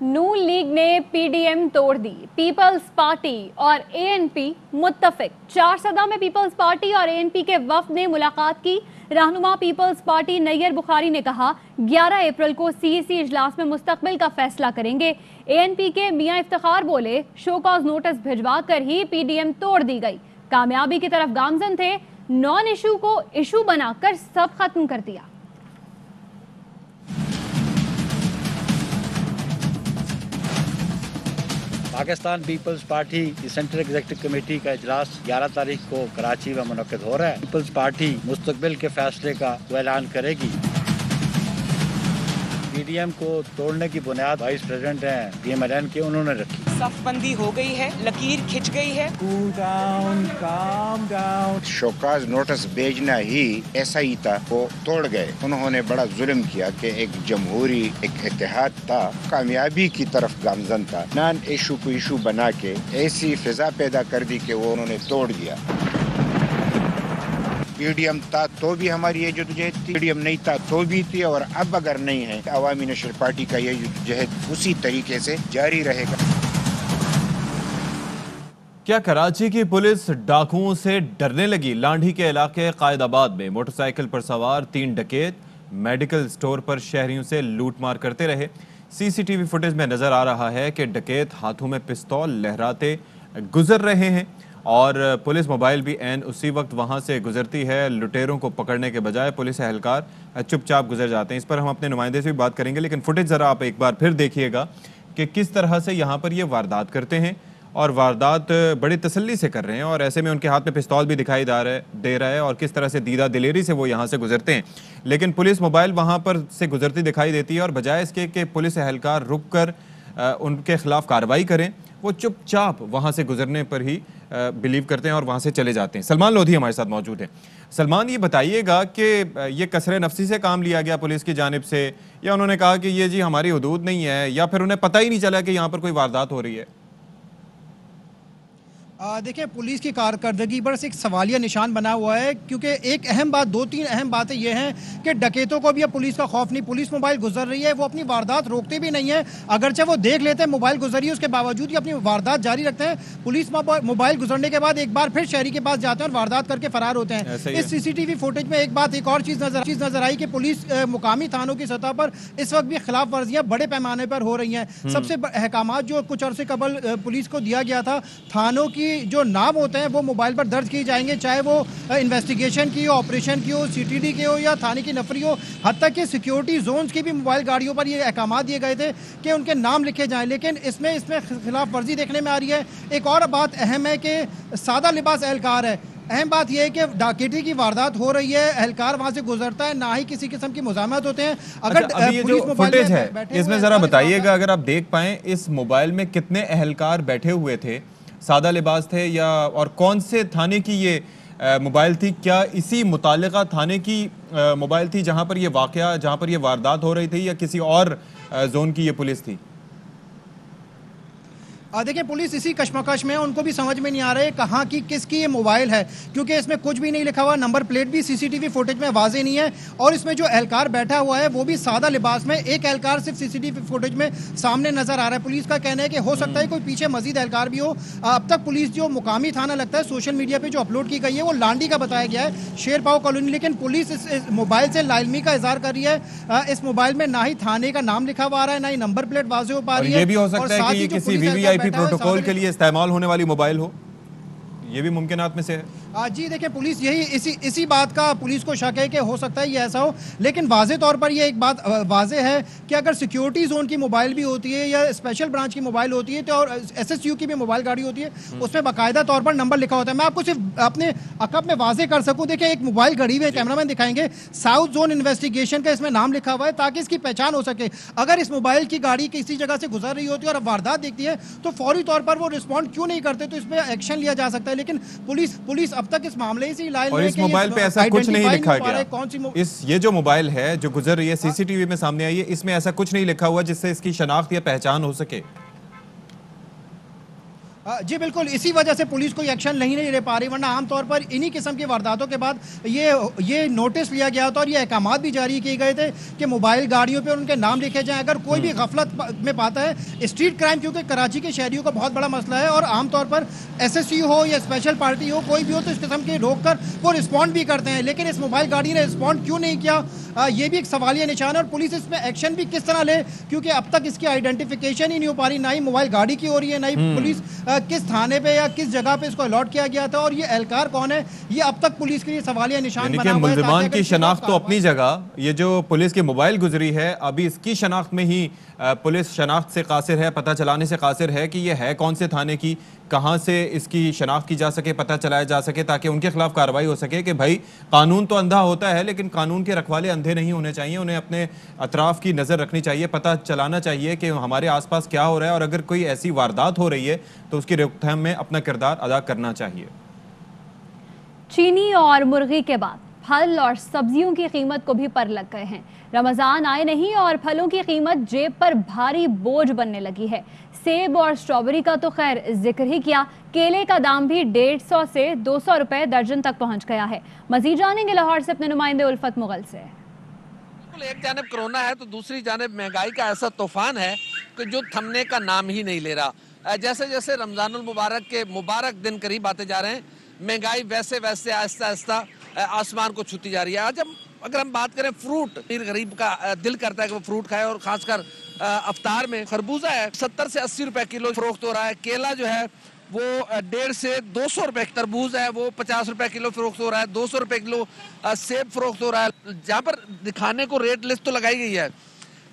नून league ने PDM तोड़ दी, peoples party और एएनपी मुत्तफिक। चारसदा में पीपल्स पार्टी और एएनपी के वफ्द ने मुलाकात की। रहनुमा पीपल्स पार्टी नैयर बुखारी ने कहा 11 अप्रैल को सीईसी इजलास में मुस्तकबिल का फैसला करेंगे। एएनपी के मियां इफ्तिखार बोले शो कॉज नोटिस भिजवा कर ही पीडीएम तोड़ दी गई। कामयाबी की तरफ गामजन थे, नॉन इशू को इशू बनाकर सब खत्म कर दिया। पाकिस्तान पीपल्स पार्टी की सेंट्रल एग्जीक्यूटिव कमेटी का इजलास 11 तारीख को कराची में मुनक्किद हो रहा है। पीपल्स पार्टी मुस्तकबिल के फैसले का ऐलान करेगी। पीडीएम को तोड़ने की बुनियाद वाइस प्रेसिडेंट हैं पीएमएलएन के, उन्होंने रखी। सफबंदी हो गई है, लकीर खिंच गई है। Cool down, calm down. Show cause notice भेजना ही एसआई था, वो तोड़ गए। उन्होंने बड़ा जुल्म किया कि एक जमहूरी एक इत्तेहाद था, कामयाबी की तरफ गामजन था, नॉन इशू को इशू बना के ऐसी फिजा पैदा कर दी कि वो उन्होंने तोड़ दिया। पीडीएम था तो भी हमारी ये जद्दोजहद थी, पीडीएम नहीं था तो भी थी, और अब अगर नहीं है अवामी नेशनल पार्टी का ये जद्दोजहद उसी तरीके से जारी रहेगा। क्या कराची की पुलिस डाकुओं से डरने लगी? लांढी के इलाके कायदाबाद में मोटरसाइकिल पर सवार 3 डकैत मेडिकल स्टोर पर शहरियों से लूटमार करते रहे। सीसीटीवी फुटेज में नजर आ रहा है कि डकैत हाथों में पिस्तौल लहराते गुजर रहे हैं और पुलिस मोबाइल भी ऐन उसी वक्त वहां से गुजरती है। लुटेरों को पकड़ने के बजाय पुलिस एहलकार चुपचाप गुजर जाते हैं। इस पर हम अपने नुमाइंदे से भी बात करेंगे, लेकिन फुटेज ज़रा आप एक बार फिर देखिएगा कि किस तरह से यहाँ पर ये वारदात करते हैं और वारदात बड़ी तसल्ली से कर रहे हैं, और ऐसे में उनके हाथ में पिस्तौल भी दिखाई दे रहा है और किस तरह से दीदा दिलेरी से वो यहाँ से गुजरते हैं। लेकिन पुलिस मोबाइल वहाँ पर से गुजरती दिखाई देती है और बजाय इसके कि पुलिस एहलकार रुक कर उनके खिलाफ कार्रवाई करें, वो चुपचाप वहाँ से गुजरने पर ही बिलीव करते हैं और वहाँ से चले जाते हैं। सलमान लोधी हमारे साथ मौजूद हैं। सलमान, ये बताइएगा कि ये कसरे नफसी से काम लिया गया पुलिस की जानिब से, या उन्होंने कहा कि ये जी हमारी हुदूद नहीं है, या फिर उन्हें पता ही नहीं चला कि यहाँ पर कोई वारदात हो रही है? देखिए, पुलिस की कारकर्दगी पर एक सवालिया निशान बना हुआ है, क्योंकि एक अहम बात, 2-3 अहम बातें ये हैं कि डकैतों को भी अब पुलिस का खौफ नहीं। पुलिस मोबाइल गुजर रही है, वो अपनी वारदात रोकते भी नहीं है। अगरचे वो देख लेते हैं मोबाइल गुजर रही है, उसके बावजूद ही अपनी वारदात जारी रखते हैं। पुलिस मोबाइल गुजरने के बाद एक बार फिर शहरी के पास जाते हैं और वारदात करके फरार होते हैं। इस सीसीटीवी फुटेज में एक बात, एक और चीज़ नजर आई कि पुलिस मुकामी थानों की सतह पर इस वक्त भी खिलाफ वर्जियाँ बड़े पैमाने पर हो रही हैं। सबसे अहकाम जो कुछ अर्से कबल पुलिस को दिया गया था, थानों की जो नाम होते हैं वो मोबाइल पर दर्ज किए जाएंगे, चाहे वो इन्वेस्टिगेशन की हो, ऑपरेशन की हो, सीटीडी की हो या थाने की नफरी हो। हद तक कि सिक्योरिटी जोन्स की भी मोबाइल गाड़ियों पर ये अहकाम दिए गए थे कि उनके नाम लिखे जाएं, लेकिन इसमें खिलाफ वर्जी देखने में आ रही है। एक और बात अहम है कि सादा लिबास एहलकार है। अहम बात यह है कि डकैती की वारदात हो रही है, एहलकार वहां से गुजरता है, ना ही किसी किस्म की मुजामत होते हैं। अगर ये जो फुटेज है इसमें जरा बताइएगा, अगर आप देख पाए इस मोबाइल में कितने एहलकार बैठे हुए थे, सादा लिबास थे या और कौन से थाने की ये मोबाइल थी? क्या इसी मुतालिका थाने की मोबाइल थी जहां पर ये वाकया, जहां पर ये वारदात हो रही थी, या किसी और जोन की ये पुलिस थी? देखिए, पुलिस इसी कश्मकश में, उनको भी समझ में नहीं आ रहा है कहाँ की किसकी ये मोबाइल है, क्योंकि इसमें कुछ भी नहीं लिखा हुआ, नंबर प्लेट भी सीसीटीवी फुटेज में वाजे नहीं है, और इसमें जो एहलकार बैठा हुआ है वो भी सादा लिबास में। एक एहलकार सिर्फ सीसीटीवी फुटेज में सामने नजर आ रहा है। पुलिस का कहना है कि हो सकता है कोई पीछे मजीद एहलकार भी हो। अब तक पुलिस जो मुकामी थाना लगता है, सोशल मीडिया पर जो अपलोड की गई है वो लांडी का बताया गया है, शेरपाव कॉलोनी, लेकिन पुलिस इस मोबाइल से लाइलमी का इजहार कर रही है। इस मोबाइल में ना ही थाने का नाम लिखा हुआ आ रहा है, ना ही नंबर प्लेट वाजे हो पा रही है। ये भी हो सकता है कि ये किसी वीवीआईपी प्रोटोकॉल के लिए इस्तेमाल होने वाली मोबाइल हो, ये भी मुमकिनात में से है। जी देखिए, पुलिस यही इसी बात का पुलिस को शक है कि हो सकता है ये ऐसा हो, लेकिन वाज़े तौर पर ये एक बात वाज़े है कि अगर सिक्योरिटी जोन की मोबाइल भी होती है या स्पेशल ब्रांच की मोबाइल होती है, तो और एसएसयू की भी मोबाइल गाड़ी होती है, उसमें बाकायदा तौर पर नंबर लिखा होता है। मैं आपको सिर्फ अपने अकब में वाज़े कर सकूं, देखिए एक मोबाइल घड़ी हुई है, कैमरामैन दिखाएंगे, साउथ जोन इन्वेस्टिगेशन का इसमें नाम लिखा हुआ है ताकि इसकी पहचान हो सके। अगर इस मोबाइल की गाड़ी किसी जगह से गुजर रही होती है और वारदात देखती है तो फौरी तौर पर वो रिस्पॉन्ड क्यों नहीं करते, तो इस पर एक्शन लिया जा सकता है। लेकिन पुलिस अब तक इस मामले से और इस मोबाइल पे ऐसा कुछ नहीं लिखा गया। ये जो मोबाइल है जो गुजर रही है, सीसीटीवी में सामने आई है, इसमें ऐसा कुछ नहीं लिखा हुआ जिससे इसकी शनाख्त या पहचान हो सके। जी बिल्कुल, इसी वजह से पुलिस कोई एक्शन नहीं ले पा रही, वरना आमतौर पर इन्हीं किस्म की वारदातों के बाद ये नोटिस लिया गया था और ये अहकामात भी जारी किए गए थे कि मोबाइल गाड़ियों पे उनके नाम लिखे जाएं। अगर कोई भी गफलत में पाता है स्ट्रीट क्राइम, क्योंकि कराची के शहरियों का बहुत बड़ा मसला है और आमतौर पर SSC हो या स्पेशल पार्टी हो, कोई भी हो तो इस किस्म की रोक कर वो रिस्पॉन्ड भी करते हैं, लेकिन इस मोबाइल गाड़ी ने रिस्पॉन्ड क्यों नहीं किया, ये भी एक सवालिया निशान है और पुलिस इसमें एक्शन भी किस तरह ले, क्योंकि अब तक इसकी आइडेंटिफिकेशन ही नहीं हो पा रही, ना ही मोबाइल गाड़ी की हो रही है, ना ही पुलिस किस थाने पे या किस जगह पे इसको अलॉट किया गया था और ये एहलकार कौन है, ये अब तक पुलिस के लिए सवालिया निशान बना हुआ है। मुल्जिमान की शनाख्त तो अपनी जगह, ये जो पुलिस की मोबाइल गुजरी है अभी इसकी शनाख्त में ही पुलिस शनाख्त से कासिर है, पता चलाने से कासिर है कि ये है कौन से थाने की, कहां से इसकी शनाख्त की जा सके, पता चलाया जा सके, ताकि उनके खिलाफ कार्रवाई हो सके कि भाई कानून तो अंधा होता है लेकिन कानून के रखवाले अंधे नहीं होने चाहिए, उन्हें अपने अतराफ की नज़र रखनी चाहिए, पता चलाना चाहिए कि हमारे आसपास क्या हो रहा है और अगर कोई ऐसी वारदात हो रही है तो उसकी रोकथाम में अपना किरदार अदा करना चाहिए। चीनी और मुर्गी के बाद फल और सब्जियों की कीमत को भी पर लग गए हैं। रमजान आए नहीं और फलों की कीमत जेब पर भारी बोझ बनने लगी है। सेब और स्ट्रॉबेरी का तो खैर जिक्र ही किया, केले का दाम भी 150 से 200 रुपए दर्जन तक पहुंच गया है। मजीद जानेंगे लाहौर से अपने नुमाइंदे उल्फत मुगल से। एक जानिब कोरोना है तो दूसरी जानिब महंगाई का ऐसा तूफान है कि जो थमने का नाम ही नहीं ले रहा। जैसे जैसे रमजानुल मुबारक के मुबारक दिन करीब आते जा रहे हैं, महंगाई वैसे वैसे आहिस्ता आहिस्ता आसमान को छूती जा रही है। आज अगर हम बात करें फ्रूट, गरीब का दिल करता है कि वो फ्रूट खाए और खासकर अफ्तार में खरबूजा है 70 से 80 रुपए किलो फरोख्त हो रहा है। केला जो है वो 150 से 200 रुपए, तरबूज है वो 50 रुपए किलो फरोख्त हो रहा है, 200 रुपए किलो सेब फरोख्त हो रहा है। जहाँ पर दिखाने को रेट लिस्ट तो लगाई गई है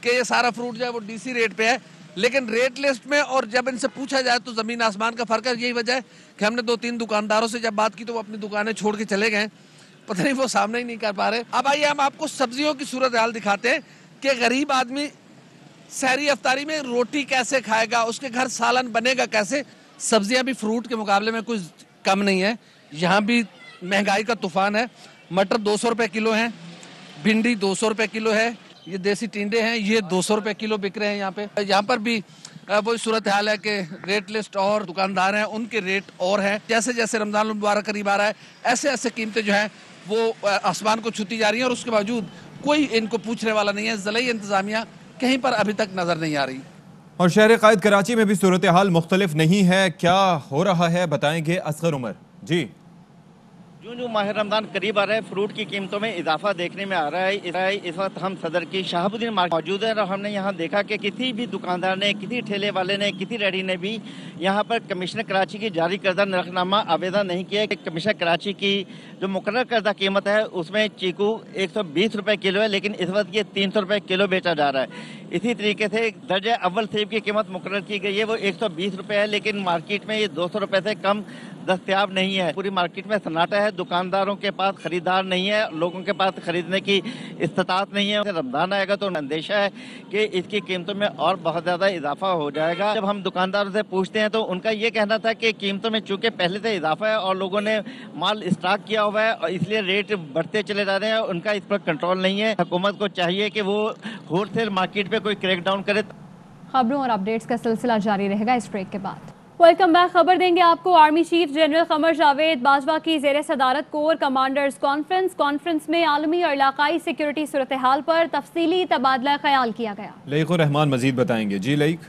कि ये सारा फ्रूट जो है वो DC रेट पे है, लेकिन रेट लिस्ट में और जब इनसे पूछा जाए तो जमीन आसमान का फर्क है। यही वजह है कि हमने 2-3 दुकानदारों से जब बात की तो वो अपनी दुकानें छोड़ के चले गए, पता नहीं वो सामने ही नहीं कर पा रहे। अब आइए हम आपको सब्जियों की सूरत हाल दिखाते हैं कि गरीब आदमी सहरी अफ्तारी में रोटी कैसे खाएगा, उसके घर सालन बनेगा कैसे। सब्जियां भी फ्रूट के मुकाबले में कुछ कम नहीं है, यहाँ भी महंगाई का तूफान है। मटर 200 रुपए किलो है, भिंडी 200 रुपए किलो है, ये देसी टिंडे हैं ये 200 रुपए किलो बिक रहे हैं। यहाँ पर भी वही सूरत हाल है कि रेट लिस्ट और दुकानदार हैं उनके रेट और हैं। जैसे जैसे रमजान मुबारक करीब आ रहा है ऐसे ऐसे कीमतें जो हैं वो आसमान को छूती जा रही हैं और उसके बावजूद कोई इनको पूछने वाला नहीं है। ज़िला इंतजामिया कहीं पर अभी तक नजर नहीं आ रही। और शहर कायद कराची में भी सूरत हाल मुख्तलिफ नहीं है, क्या हो रहा है बताएंगे असगर उमर जी। जो माह रमजान करीब आ रहा है, फ्रूट की कीमतों में इजाफा देखने में आ रहा है। इस वक्त हम सदर की शहाबुद्दीन मार्केट मौजूद है और हमने यहाँ देखा कि किसी भी दुकानदार ने, किसी ठेले वाले ने, किसी रेडी ने भी यहाँ पर कमिश्नर कराची की जारी करदा नरखनामा आवेदन नहीं किया कि कमिश्नर कराची की जो मुकर्रर करदा कीमत है उसमें चीकू 120 रुपए किलो है, लेकिन इस वक्त ये 300 रुपए किलो बेचा जा रहा है। इसी तरीके से दर्जा अव्वल सेब की कीमत मुकर्रर की गई है, वो 120 रुपए है, लेकिन मार्केट में ये 200 रुपए से कम दस्तयाब नहीं है। पूरी मार्केट में सन्नाटा है, दुकानदारों के पास खरीदार नहीं है, लोगों के पास खरीदने की इस्तात नहीं है। रमजान आएगा तो अंदेशा है कि इसकी कीमतों में और बहुत ज़्यादा इजाफा हो जाएगा। जब हम दुकानदारों से पूछते हैं तो उनका ये कहना था कि कीमतों में चूँकि पहले से इजाफा है और लोगों ने माल स्टॉक किया हुआ है और इसलिए रेट बढ़ते चले जा रहे हैं, उनका इस पर कंट्रोल नहीं है। हुकूमत को चाहिए कि वो होलसेल मार्केट पर कोई क्रैकडाउन करे। खबरों और अपडेट्स का सिलसिला जारी रहेगा इस ब्रेक के बाद। Welcome back. खबर देंगे आपको army chief general Qamar Javed Bajwa की जेर सदारत कोर कमांडर्स कॉन्फ्रेंस में आलमी और इलाकाई सिक्योरिटी सूरत हाल पर तफसीली तबादला ख्याल किया गया। लईक और रहमान मजीद बताएंगे। जी लईक।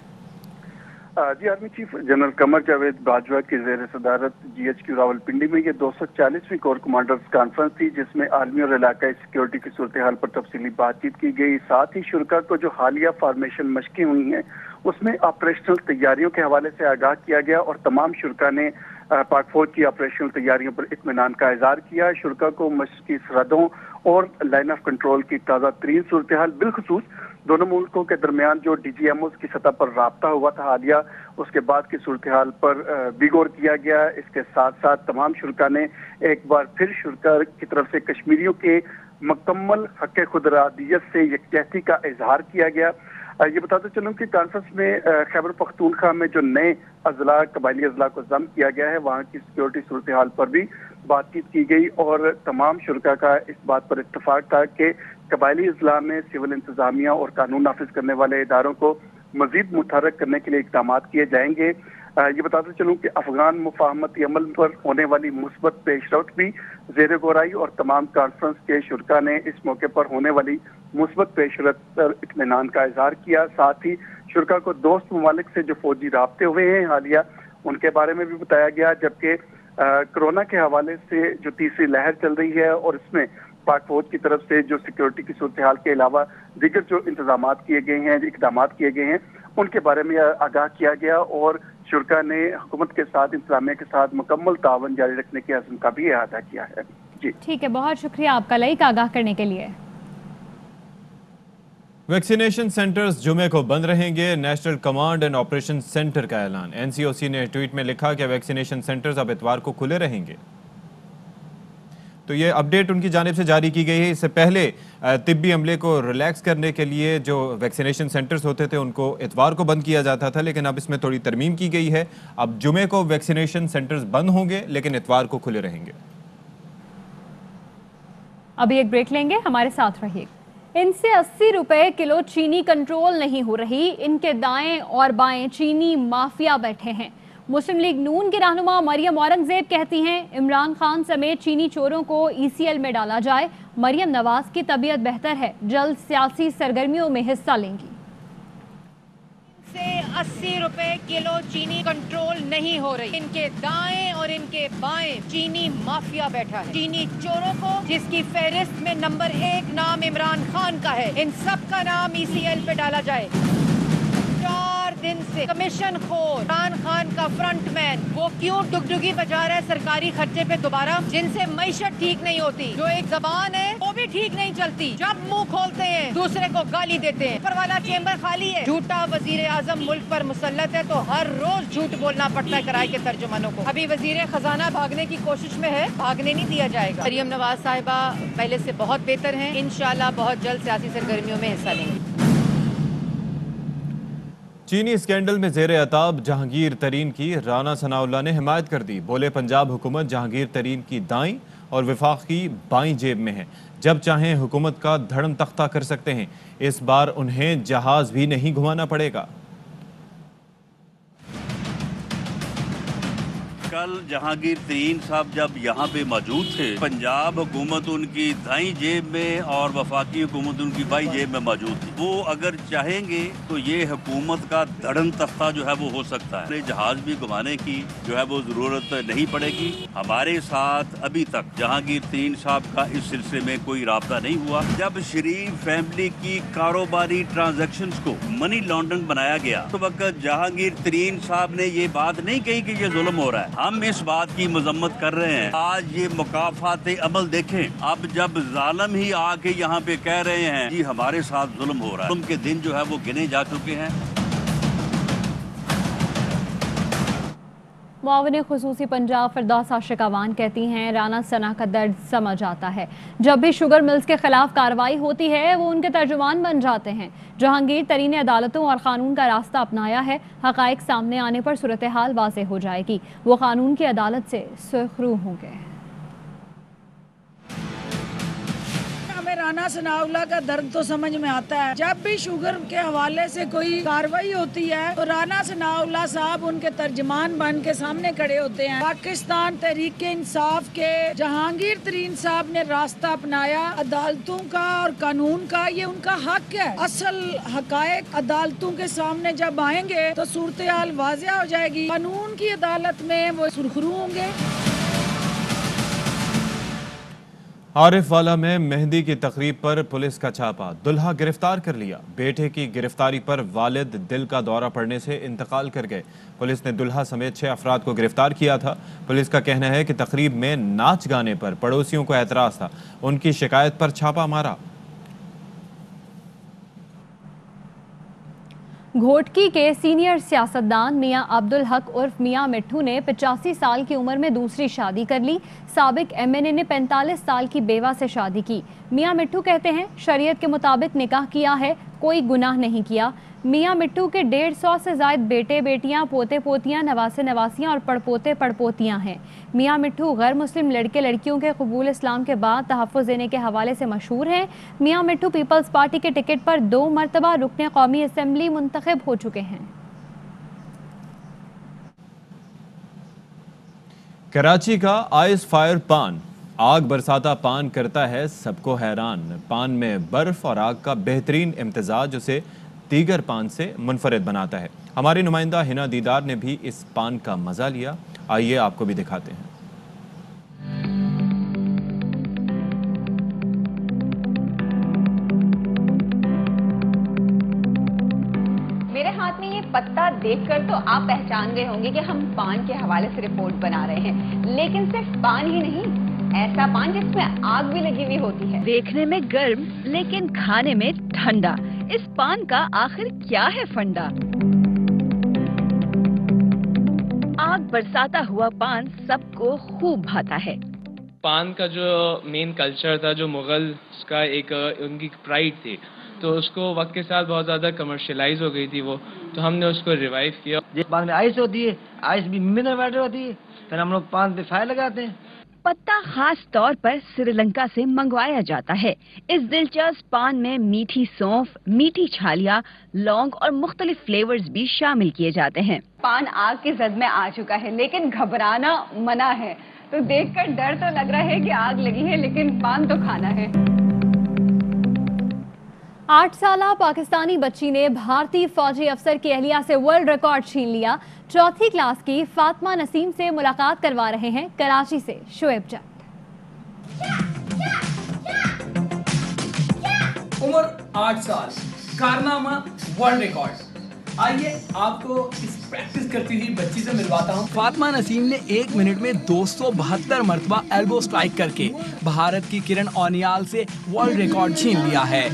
जी, army chief general Qamar Javed Bajwa की जेर सदारत GHQ रावलपिंडी में ये 240वीं कोर कमांडर्स कॉन्फ्रेंस थी, जिसमें आलमी और इलाकाई सिक्योरिटी की सूरत हाल पर तफसीली बातचीत की गई। साथ ही शुरका को जो हालिया फार्मेशन मशकें हुई हैं उसमें ऑपरेशनल तैयारियों के हवाले से आगाह किया गया और तमाम शुरका ने पाक फौज की ऑपरेशनल तैयारियों पर इत्मीनान का इजहार किया। शुरका को मशकी सरहदों और लाइन ऑफ कंट्रोल की ताज़ा तरीन सूरत हाल, बिलखुसूस दोनों मुल्कों के दरमियान जो DGMOs की सतह पर राब्ता हुआ था हालिया, उसके बाद की सूरत हाल पर भी गौर किया गया। इसके साथ साथ तमाम शुरका ने एक बार फिर शुरका की तरफ से कश्मीरियों के मुकम्मल हक़ खुदरादियत से यकजहती का इजहार किया गया। ये बताते चलूँ कि कॉन्फ्रेंस में खैबर पख्तूनख्वा में जो नए अजला, कबायली अजला को जम किया गया है, वहाँ की सिक्योरिटी सूरत हाल पर भी बातचीत की गई और तमाम शुरका का इस बात पर इत्तफाक था कि कबायली अजला में सिविल इंतजामिया और कानून नाफिज करने वाले इदारों को मजीद मुतहरक करने के लिए इक़दाम किए जाएंगे। ये बताते चलूं कि अफगान मुफाहमती अमल पर होने वाली मुस्बत पेशरफ्त भी ज़ेर गौराई और तमाम कॉन्फ्रेंस के शुरका ने इस मौके पर होने वाली मुस्बत पेशरफ्त पर इत्मीनान का इजहार किया। साथ ही शुरका को दोस्त ममालिक से जो फौजी राब्ते हुए हैं हालिया, उनके बारे में भी बताया गया। जबकि कोरोना के हवाले से जो तीसरी लहर चल रही है और इसमें पाक फौज की तरफ से जो सिक्योरिटी की सूरत हाल के अलावा दीगर जो इंतजाम किए गए हैं, इकदाम किए गए हैं, उनके बारे में आगाह किया गया और शुरका ने हुकूमत के साथ, इंतजामिया के साथ मुकम्मल तावन जारी रखने के अज़्म का भी अदा किया है। जी ठीक है, बहुत शुक्रिया आपका लाइक आगाह करने के लिए। वैक्सीनेशन सेंटर्स जुमे को बंद रहेंगे, national command and operation centre का ऐलान। एनसीओसी ने ट्वीट में लिखा कि वैक्सीनेशन सेंटर्स अब इतवार को खुले रहेंगे। तो ये अपडेट उनकी जानिब से जारी की गई है। इससे पहले तिब्बी अमले को रिलैक्स करने के लिए जो वैक्सीनेशन सेंटर्स होते थे उनको इतवार को बंद किया जाता था, लेकिन अब इसमें थोड़ी तरमीम की गई है। अब जुमे को वैक्सीनेशन सेंटर्स बंद होंगे लेकिन इतवार को खुले रहेंगे। अभी एक ब्रेक लेंगे, हमारे साथ रहिए। इनसे 80 रुपए किलो चीनी कंट्रोल नहीं हो रही, इनके दाएं और बाएं चीनी माफिया बैठे हैं। मुस्लिम लीग नून के रहनुमा मरियम औरंगजेब कहती हैं इमरान खान समेत चीनी चोरों को ECL में डाला जाए। मरियम नवाज की तबीयत बेहतर है, जल्द सियासी सरगर्मियों में हिस्सा लेंगी। से 80 रुपए किलो चीनी कंट्रोल नहीं हो रही, इनके दाएं और इनके बाएं चीनी माफिया बैठा है। चीनी चोरों को जिसकी फहरिस्त में नंबर 1 नाम इमरान खान का है, इन सब का नाम ECL पे डाला जाए। 4 दिन से कमीशन खोर इमरान खान का फ्रंटमैन वो क्यों डुगडुगी बजा रहा है सरकारी खर्चे पे दोबारा, जिनसे मईशत ठीक नहीं होती, जो एक जबान है वो भी ठीक नहीं चलती, जब मुंह खोलते हैं दूसरे को गाली देते हैं। ऊपर वाला चेंबर खाली है, झूठा वजीर आजम मुल्क पर मुसल्लत है तो हर रोज झूठ बोलना पड़ता है किराए के तर्जुमानों को। अभी वजीर खजाना भागने की कोशिश में है, भागने नहीं दिया जाएगा। मरियम नवाज साहिबा पहले से बहुत बेहतर है, इंशाल्लाह बहुत जल्द सियासी सरगर्मियों में हिस्सा लेंगे। चीनी स्कैंडल में जेर अताब जहांगीर तरीन की राना सनाउल्लाह ने हिमायत कर दी। बोले पंजाब हुकूमत जहांगीर तरीन की दाईं और वफाक की बाईं जेब में है, जब चाहें हुकूमत का धड़म तख्ता कर सकते हैं। इस बार उन्हें जहाज भी नहीं घुमाना पड़ेगा। कल जहांगीर तरीन साहब जब यहाँ पे मौजूद थे, पंजाब हुकूमत उनकी दाईं जेब में और वफाकी हुकूमत उनकी बाईं जेब में मौजूद थी। वो अगर चाहेंगे तो ये हुकूमत का धड़न तख्ता जो है वो हो सकता है। जहाज भी घुमाने की जो है वो जरूरत नहीं पड़ेगी। हमारे साथ अभी तक जहांगीर तरीन साहब का इस सिलसिले में कोई राब्ता नहीं हुआ। जब शरीफ फैमिली की कारोबारी ट्रांजैक्शन को मनी लॉन्ड्रिंग बनाया गया तो वक्त जहांगीर तरीन साहब ने ये बात नहीं कही कि ये जुल्म हो रहा है। हम इस बात की मजम्मत कर रहे हैं। आज ये मुकाफाते अमल देखें, अब जब जालिम ही आके यहाँ पे कह रहे हैं जी हमारे साथ जुल्म हो रहा है, जुल्म के दिन जो है वो गिने जा चुके हैं। मुआविन खुसूसी पंजाब फिरदौस आशिक अवान कहती हैं राना सना का दर्द समझ आता है। जब भी शुगर मिल्स के खिलाफ कार्रवाई होती है वो उनके तर्जुमान बन जाते हैं। जहांगीर तरीन ने अदालतों और कानून का रास्ता अपनाया है। हकाइक सामने आने पर सूरत हाल वाज़ेह हो जाएगी। वो कानून की अदालत से सुरखरू होंगे। राना सनाउल्लाह का दर्द तो समझ में आता है। जब भी शुगर के हवाले से कोई कार्रवाई होती है तो राना सनाउल्लाह साहब उनके तर्जमान बन के सामने खड़े होते हैं। पाकिस्तान तहरीक इंसाफ के जहांगीर तरीन साहब ने रास्ता अपनाया अदालतों का और कानून का, ये उनका हक है। असल हकायक अदालतों के सामने जब आएंगे तो सूरत हाल वाज़ेह हो जाएगी। कानून की अदालत में वो सुरखरू होंगे। आरिफ वाला में मेहंदी की तकरीब पर पुलिस का छापा, दुल्हा गिरफ्तार कर लिया। बेटे की गिरफ्तारी पर वालिद दिल का दौरा पड़ने से इंतकाल कर गए। पुलिस ने दुल्हा समेत 6 अफराद को गिरफ्तार किया था। पुलिस का कहना है कि तकरीब में नाच गाने पर पड़ोसियों को एतराज था, उनकी शिकायत पर छापा मारा। घोटकी के सीनियर सियासतदान मियां अब्दुल हक उर्फ मियां मिट्ठू ने 85 साल की उम्र में दूसरी शादी कर ली। साबिक MNA ने 45 साल की बेवा से शादी की। मियां मिट्ठू कहते हैं शरीयत के मुताबिक निकाह किया है, कोई गुनाह नहीं किया। मियां मिट्ठू के 150 से ज़ायद बेटे बेटियां, पोते पोतियां, नवासे नवासियां और पड़पोते पड़पोतियां हैं। मियां मिट्ठू गैर मुस्लिम लड़के लड़कियों के कबूल इस्लाम के बाद तहफ़्फ़ुज़ देने के हवाले से मशहूर हैं। मियां मिट्ठू पीपल्स पार्टी के टिकट पर 2 मरतबा रुकने कौमी असम्बली मुंतखब हो चुके हैं। कराची का आइस फायर पान, आग बरसाता पान करता है सबको हैरान। पान में बर्फ और आग का बेहतरीन इम्तिजाज उसे दीगर पान से मुनफरिद बनाता है। हमारी नुमाइंदा हिना दीदार ने भी इस पान का मजा लिया, आइए आपको भी दिखाते हैं। मेरे हाथ में ये पत्ता देखकर तो आप पहचान गए होंगे कि हम पान के हवाले से रिपोर्ट बना रहे हैं, लेकिन सिर्फ पान ही नहीं, ऐसा पान जिसमें आग भी लगी हुई होती है। देखने में गर्म लेकिन खाने में ठंडा, इस पान का आखिर क्या है फंडा? आग बरसाता हुआ पान सबको खूब भाता है। पान का जो मेन कल्चर था, जो मुगल का एक उनकी प्राइड थी, तो उसको वक्त के साथ बहुत ज्यादा कमर्शियलाइज हो गई थी वो, तो हमने उसको रिवाइव किया। पान में आइस होती है, आइस भी मिनरल वाटर होती है, फिर हम लोग पान पे फायर लगाते हैं। पत्ता खास तौर पर श्रीलंका से मंगवाया जाता है। इस दिलचस्प पान में मीठी सौंफ, मीठी छालियाँ, लौंग और मुख्तलिफ फ्लेवर्स भी शामिल किए जाते हैं। पान आग की जद में आ चुका है, लेकिन घबराना मना है। तो देखकर डर तो लग रहा है कि आग लगी है, लेकिन पान तो खाना है। 8 साला पाकिस्तानी बच्ची ने भारतीय फौजी अफसर की अहलिया से वर्ल्ड रिकॉर्ड छीन लिया। चौथी क्लास की फातिमा नसीम से मुलाकात करवा रहे हैं कराची से शुएब जट। उम्र 8 साल, कारनामा वर्ल्ड रिकॉर्ड। आइए आपको इस प्रैक्टिस करती हुई बच्ची से मिलवाता हूँ। फातिमा नसीम ने 1 मिनट में 272 मरतबा एल्बो स्ट्राइक करके भारत की किरण ओनियाल से वर्ल्ड रिकॉर्ड छीन लिया है।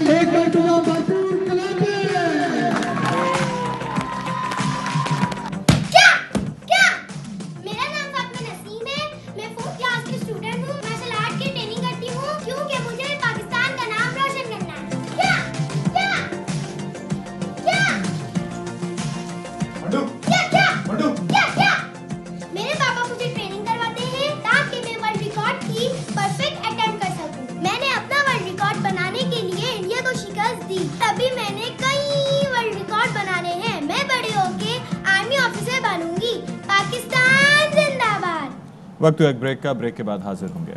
तभी मैंने कई वर्ल्ड रिकॉर्ड बनाने हैं। मैं बड़े होके आर्मी ऑफिसर बनूंगी। पाकिस्तान जिंदाबाद। वक्त एक ब्रेक का, ब्रेक के बाद हाजिर होंगे।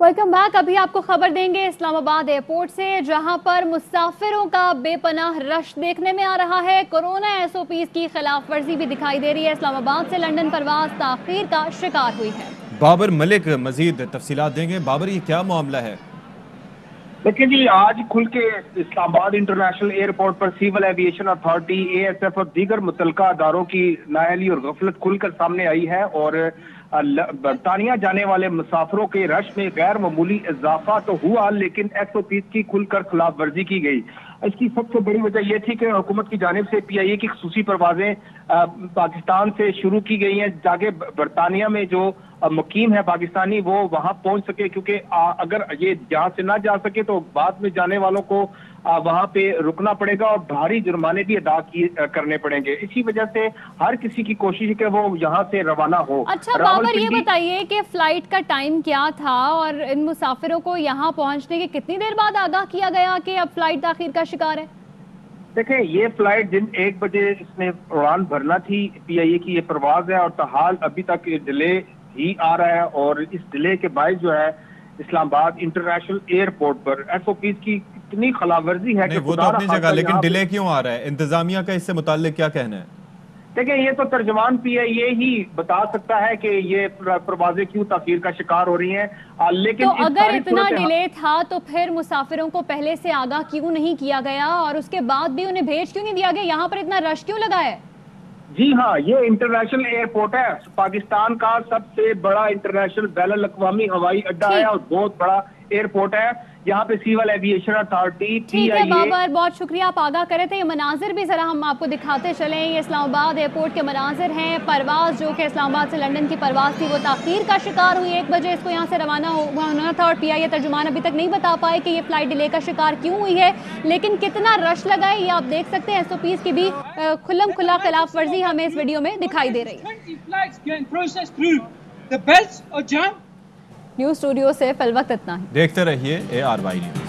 Welcome back. अभी आपको खबर देंगे इस्लामाबाद एयरपोर्ट से, जहां पर मुसाफिरों का बेपनाह रश देखने में आ रहा है। कोरोना SOPs की खिलाफ वर्जी भी दिखाई दे रही है। इस्लामाबाद से लंदन परवाज ताखीर का शिकार हुई है। बाबर मलिक मजीद तफसीलात देंगे। बाबर, ये क्या मामला है? देखिए जी, आज खुल के इस्लामाबाद इंटरनेशनल एयरपोर्ट पर सिविल एविएशन अथॉरिटी, ASF और दीगर मुतलका अदारों की नाअहली और गफलत खुलकर सामने आई है और बरतानिया जाने वाले मुसाफिरों के रश में गैर मामूली इजाफा तो हुआ, लेकिन SOPs की खुलकर खिलाफ वर्जी की गई। इसकी सबसे बड़ी वजह यह थी कि हुकूमत की जानिब से PIA की खुसूसी परवाजें पाकिस्तान से शुरू की गई हैं, ताकि बरतानिया में जो मुकीम है पाकिस्तानी वो वहां पहुंच सके, क्योंकि अगर ये यहाँ से ना जा सके तो बाद में जाने वालों को वहां पे रुकना पड़ेगा और भारी जुर्माने भी अदा करने पड़ेंगे। इसी वजह से हर किसी की कोशिश है कि वो यहाँ से रवाना हो। अच्छा बाबर, ये बताइए कि फ्लाइट का टाइम क्या था और इन मुसाफिरों को यहाँ पहुँचने के कितनी देर बाद आगाह किया गया कि अब फ्लाइट ताखीर का शिकार है? देखें, ये फ्लाइट दिन 1 बजे इसने उड़ान भरना थी। PIA की ये परवाज है और ताहाल अभी तक डिले ही आ रहा है और इस डिले के बायस जो है इस्लामाबाद इंटरनेशनल एयरपोर्ट पर SOPs की इतनी खिलाफवर्जी है कि वो तो अपनी जगह, लेकिन डिले क्यों आ रहा है? इंतजामिया का इससे मुताल्लिक क्या कहना है? देखिए, ये तो तर्जमान PIA ही बता सकता है कि ये परवाजें क्यों ताखीर का शिकार हो रही हैं। लेकिन तो अगर इतना डिले था तो फिर मुसाफिरों को पहले से आगाह क्यों नहीं किया गया और उसके बाद भी उन्हें भेज क्यों नहीं दिया गया? यहाँ पर इतना रश क्यों लगा है? जी हाँ, ये इंटरनेशनल एयरपोर्ट है, पाकिस्तान का सबसे बड़ा इंटरनेशनल बैनुल अक़वामी हवाई अड्डा है और बहुत बड़ा एयरपोर्ट है। यहाँ पे सिविल एविएशन अथॉरिटी, ठीक है बाबर, बहुत शुक्रिया, आप आगाह करे थे। ये मनाजिर भी जरा हम आपको दिखाते चले। ये इस्लामाबाद एयरपोर्ट के मनाजिर हैं। परवाज जो कि इस्लामाबाद से लंदन की परवाज थी वो ताखीर का शिकार हुई। 1 बजे इसको यहाँ से रवाना होना था और PIA तर्जुमान अभी तक नहीं बता पाए कि ये फ्लाइट डिले का शिकार क्यों हुई है, लेकिन कितना रश लगा है ये आप देख सकते हैं। SOPs की भी खुल्लम खुला खिलाफ वर्जी हमें इस वीडियो में दिखाई दे रही है। न्यूज़ स्टूडियो से फिल वक्त इतना ही। देखते रहिए ARY news.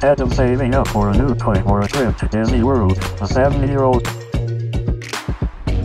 Instead of saving up for a new toy or a trip to Disney World, a 7-year-old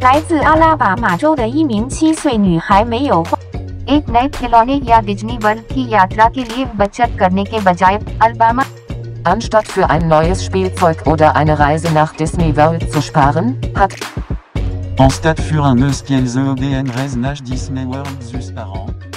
来自阿拉巴马州的一名7岁女孩没有花 एक नए खिलौने या डिज्नी वर्ल्ड की यात्रा के लिए बचत करने के बजाय Alabama Anstatt für ein neues Spielzeug oder eine Reise nach Disney World zu sparen, hat Anstatt für un neus Kielzeug et une reise nach Disney World zu sparen.